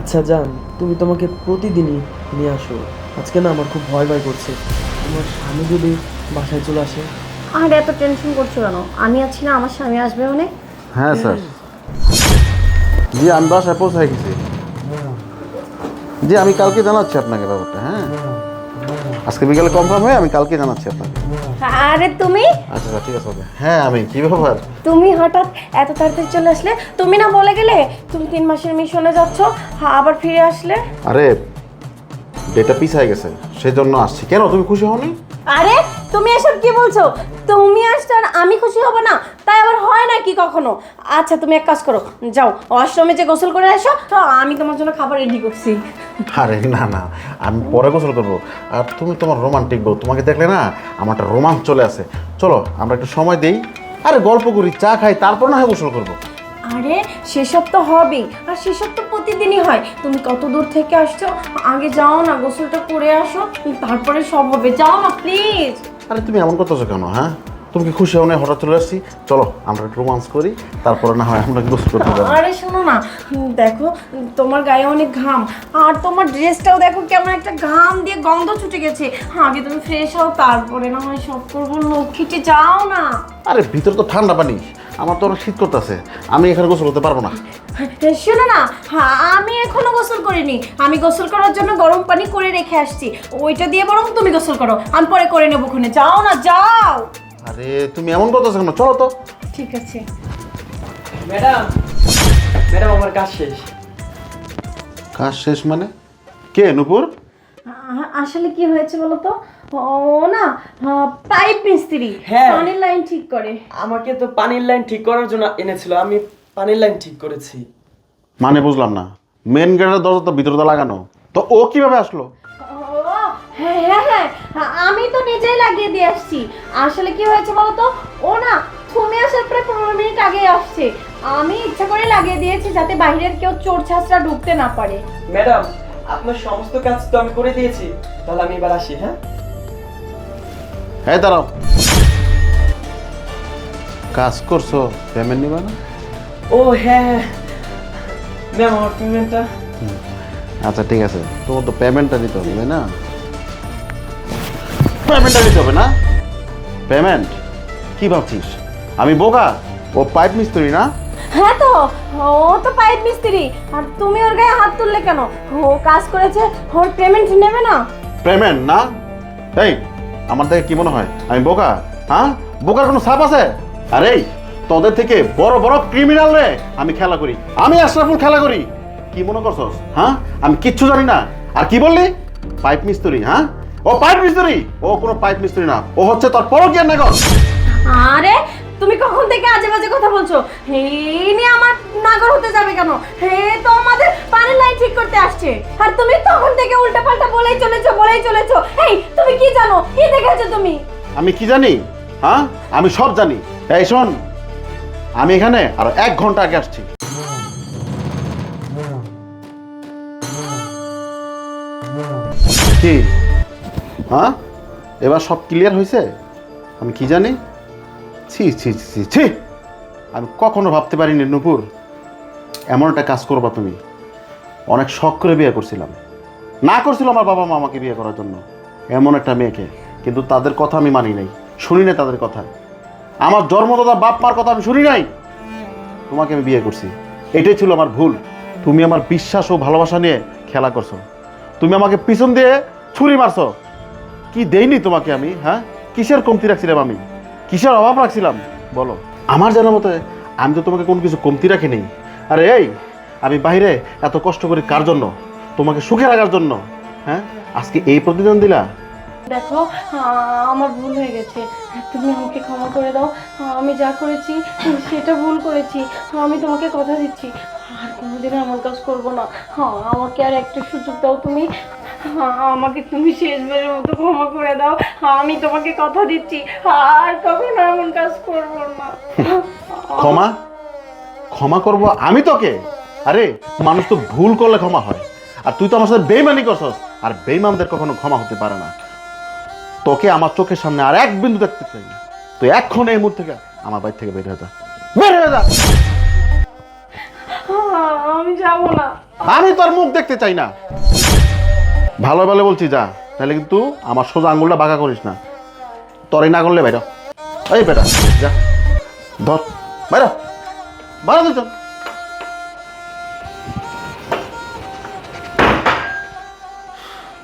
আচ্ছা জান, তুমি তোমাকে প্রতিদিনই নিয়ে আসো। আজকে না আমার খুব ভয় ভয় করছে, আমার স্বামী যদি বাসায় চলে আসে। আর এত টেনশন করছো কেন? আমি আছি না, আমার স্বামী আসবে মানে। হ্যাঁ স্যার। জি আমি বাসায় পৌঁছায় গেছি। জি আমি কালকে জানাচ্ছি আপনাকে ব্যাপারটা। হ্যাঁ আজকে বিকেলে কনফার্ম হয়ে আমি কালকে জানাচ্ছি আপনাকে। আরে তুমি আচ্ছা আচ্ছা ঠিক আছে ওকে। হ্যাঁ আমি কি ব্যাপার? তুমি হঠাৎ এত তাড়াতাড়ি চলে আসলে? তুমি না বলে গেলে তুমি 3 মাসের মিশনে যাচ্ছ, আবার ফিরে আসলে? আরে ডেটা পিছায় গেছে সেই জন্য আসছি। কেন তুমি খুশি হওনি? আরে তুমি এসব কি বলছো? তুমি আসছো আর আমি খুশি হব না? তাই আবার হয় নাকি কখনো? আচ্ছা তুমি এক কাজ করো, যাও ওয়াশরুমে যে গোসল করে আসো, তো আমি তোমার জন্য খাবার রেডি করছি। আরে না না, আমি পরে গোসল করবো। আর তুমি তোমার রোমান্টিক বউ, তোমাকে দেখলে না আমার একটা রোমাঞ্চ চলে আসে। চলো আমরা একটু সময় দেই, আরে গল্প করি, চা খাই, তারপর না হয় গোসল করবো। আরে সেসব তো হবেই, আর সেসব তো প্রতিদিনই হয়। তুমি কত দূর থেকে আসছো, আগে যাও না, গোসলটা করে আসো, তারপরে সব হবে। যাও না প্লিজ। আরে তুমি এমন করতেছো কেন? হ্যাঁ তুমি কি খুশি হও না হঠাৎ চলে আসছি? চলো আমরা একটু রোমান্স করি, তারপরে না হয় আমরা গোসল করতে যাবো। আরে শোনো না, দেখো তোমার গায়ে অনেক ঘাম, আর তোমার ড্রেসটাও দেখো কেমন একটা ঘাম দিয়ে গন্ধ ছুটে গেছে। আগে তুমি ফ্রেশ হও, তারপরে না হয় সব করবো। লক্ষ্মীটি যাও না। আরে ভিতরে তো ঠান্ডা পানি, আমার তো অনেক শীত করতেছে, আমি এখানে গোসল করতে পারবো না। শোনো না, আমি এখনো গোসল করিনি। আমি গোসল করার জন্য গরম পানি করে রেখে আসছি, ওইটা দিয়ে বরং তুমি গোসল করো, আমি পরে করে নেবো। ওখানে যাও না, যাও। আরে তুমি এমন করতেছো কেন? চলো তো। ঠিক আছে। ম্যাডাম, ম্যাডাম আমার কাজ শেষ। কাজ শেষ মানে? কে নূপুর? আসলে কি হয়েছে বলো তো, ও না পাইপ মিস্ত্রি, হ্যাঁ। পানির লাইন ঠিক করে। আমাকে তো পানির লাইন ঠিক করার জন্য এনেছিল, আমি পানির লাইন ঠিক করেছি। মানে বুঝলাম না, মেন গেটের দরজা তো ভিতরে তো লাগানো, তো ও কিভাবে আসলো? ও হ্যাঁ হ্যাঁ হ্যাঁ, আমি তো নিজেই লাগিয়ে দিয়ে আসছি। আসলে কি হয়েছে বলো তো, ও না তুমি আসার প্রায় 15 মিনিট আগে আসছে। আমি ইচ্ছা করে লাগিয়ে দিয়েছি যাতে বাইরের কেউ চোর ছাঁচরা ঢুকতে না পারে। ম্যাডাম, আপনার সমস্ত কাজ তো আমি করে দিয়েছি, তাহলে আমি এবার আসি। হ্যাঁ, এই দাঁড়াও, কাজ করছো পেমেন্ট নিবা না? ও হ্যাঁ ম্যাম, আমার পেমেন্টটা। আচ্ছা ঠিক আছে, তোমার তো পেমেন্টটা দিতে হবে তাই না? পেমেন্টটা দিতে হবে না? পেমেন্ট কি ভাবছিস আমি বোকা? ও পাইপ মিস্ত্রি না? হ্যাঁ তো, ও তো পাইপ মিস্ত্রি, আর তুমি ওর গায়ে হাত তুললে কেন? ও কাজ করেছে, ওর পেমেন্ট নেবে না? পেমেন্ট না? এই আমার দেখে কি মনে হয় আমি বোকা? হ্যাঁ বোকার কোনো ছাপ আছে? আরে তোদের থেকে বড় বড় ক্রিমিনাল রে আমি খেলা করি, আমি আশরাফুল খেলা করি। কি মনে করছস? হ্যাঁ আমি কিচ্ছু জানি না। আর কি বললি? পাইপ মিস্ত্রি? হ্যাঁ ও পাইপ মিস্ত্রি? ও কোনো পাইপ মিস্ত্রি না, ও হচ্ছে তোর পরকীয়ার নাগর। আরে তুমি কখন থেকে আজে বাজে কথা বলছো? এই নিয়ে আমার নাগর হতে যাবে কেন? হে তো আমাদের পানির লাইন ঠিক করতে আসছে, আর তুমি তখন থেকে উল্টা পাল্টা বলেই চলেছো। এই তুমি কি জানো, কি দেখেছো তুমি? আমি কি জানি? হ্যাঁ আমি সব জানি। এই শোন, আমি এখানে আরো 1 ঘন্টা আগে আসছি। কি? হ্যাঁ এবার সব ক্লিয়ার হয়েছে? আমি কি জানি? ছি ছি ছি ছি, আমি কখনো ভাবতে পারিনি নূপুর এমন একটা কাজ করবা তুমি। অনেক শখ করে বিয়ে করছিলাম, না করছিল আমার বাবা মা আমাকে বিয়ে করার জন্য এমন একটা মেয়েকে, কিন্তু তাদের কথা আমি মানি নাই, শুনি নাই তাদের কথা। আমার জন্মদাতা বাপ মার কথা আমি শুনি নাই, তোমাকে আমি বিয়ে করছি। এটাই ছিল আমার ভুল। তুমি আমার বিশ্বাস ও ভালোবাসা নিয়ে খেলা করছো, তুমি আমাকে পিছন দিয়ে ছুরি মারছো। কি দেইনি তোমাকে আমি? হ্যাঁ কিসের কমতি রাখছিলাম আমি? কিসের অভাব রাখছিলাম বলো? আমার জানার মতে আমি তো তোমাকে কোনো কিছু কমতি রাখি নেই। আরে এই আমি বাইরে এত কষ্ট করি কার জন্য? তোমাকে সুখে রাখার জন্য। হ্যাঁ আজকে এই প্রতিদান দিলা? দেখো আমার ভুল হয়ে গেছে, তুমি আমাকে ক্ষমা করে দাও। আমি যা করেছি সেটা ভুল করেছি। আমি তোমাকে কথা দিচ্ছি আর কোনোদিনও এমন কাজ করবো না। আমাকে আর একটা সুযোগ দাও তুমি। আমাকে তুমি শেষবারের মতো ক্ষমা করে দাও। আমি তোমাকে কথা দিচ্ছি আর কখনো এমন কাজ করবো না। ক্ষমা? ক্ষমা করব আমি তোকে? আরে মানুষ তো ভুল করলে ক্ষমা হয়, আর তুই তো আমার সাথে বেইমানি করছস, আর বেইমানদের কখনো ক্ষমা হতে পারে না। তোকে আমার চোখের সামনে আর এক বিন্দু দেখতে চাই না। তুই এখন এই মুহূর্তে থেকে আমার বাড়ি থেকে বের হয়ে যা, বের হয়ে যা। আমি যাব না। আমি তোর মুখ দেখতে চাই না। ভালো ভালো বলছি যা, তাহলে কিন্তু আমার সোজা আঙুলটা বাঁকা করিস না। তোরই না করলে বাইর। এই বেটা যা, ধর বাইর, বাইরে দুজন।